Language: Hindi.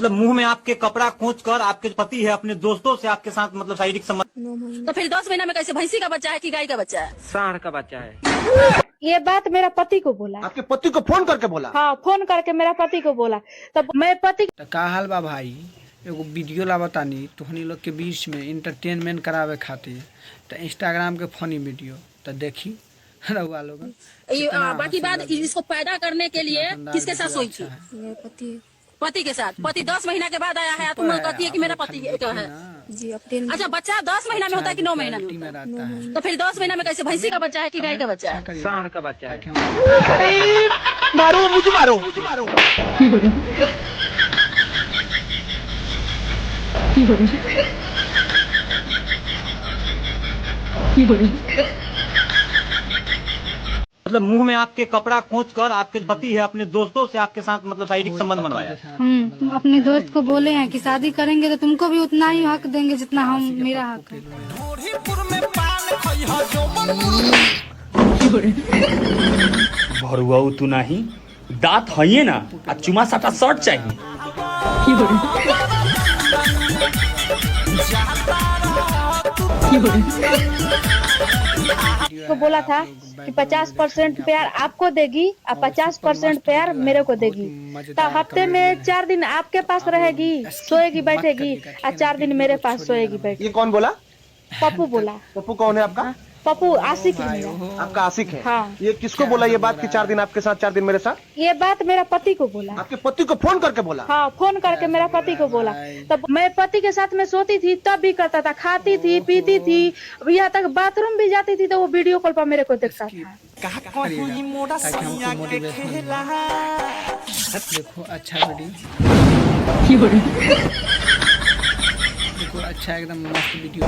मतलब मुंह में आपके कपड़ा खोच कर आपके पति है अपने दोस्तों से आपके साथ मतलब शारीरिक संबंध। तो फिर 10 महीना में कैसे भैंसी का बच्चा है कि गाय का बच्चा है? सांड का बच्चा है। ये बात मेरा पति को बोला। आपके पति को फोन करके बोला? हाँ, फोन करके मेरा पति को बोला। तब मैं पति का हाल बा भाई, एगो वीडियो ला बतानी तुहनी लोग के बीच में इंटरटेनमेंट करावे खातिर तो इंस्टाग्राम के फनी वीडियो तो देखी रहुआ लोग। बाकी बात इसको पैदा करने के लिए किसके साथ सोई थी? पति के साथ। पति 10 महीना के बाद आया है, तुम कहती है कि मेरा पति है जी। अच्छा, बच्चा 10 महीना में होता है कि 9 महीना में? तो फिर 10 महीना में कैसे भैंसी का बच्चा है कि गाय का बच्चा है? सांड का बच्चा है। मारो मुझे, मारो मुझे, मारो। मतलब मुंह में आपके कपड़ा खोच कर आपके पति है अपने दोस्तों से आपके साथ मतलब शारीरिक संबंध बनवाया। हम अपने दोस्त को बोले हैं कि शादी करेंगे तो तुमको भी उतना ही हक देंगे जितना हम मेरा हक है। भरुआ तू नहीं दांत है ना, चुमा साटा शर्ट चाहिए। को बोला था कि 50% प्यार आपको देगी और 50% प्यार मेरे को देगी। तो हफ्ते में 4 दिन आपके पास रहेगी, सोएगी बैठेगी, और 4 दिन मेरे पास सोएगी बैठेगी। ये कौन बोला? पप्पू बोला। पप्पू कौन है आपका? पप्पू आशिक है मेरा। आपका आशिक है? हाँ। ये किसको बोला ये बात कि 4 दिन आपके साथ 4 दिन मेरे साथ? ये बात मेरा पति को बोला। आपके पति को फोन करके बोला? हाँ, फोन करके मेरा पति को बोला। तब मैं पति के साथ में सोती थी तब भी करता था, खाती थी, पीती थी, यहाँ तक बाथरूम भी जाती थी तो वो वीडियो कॉल पर मेरे को देखता था। देखो अच्छा वीडियो, देखो अच्छा एकदम मस्त वीडियो।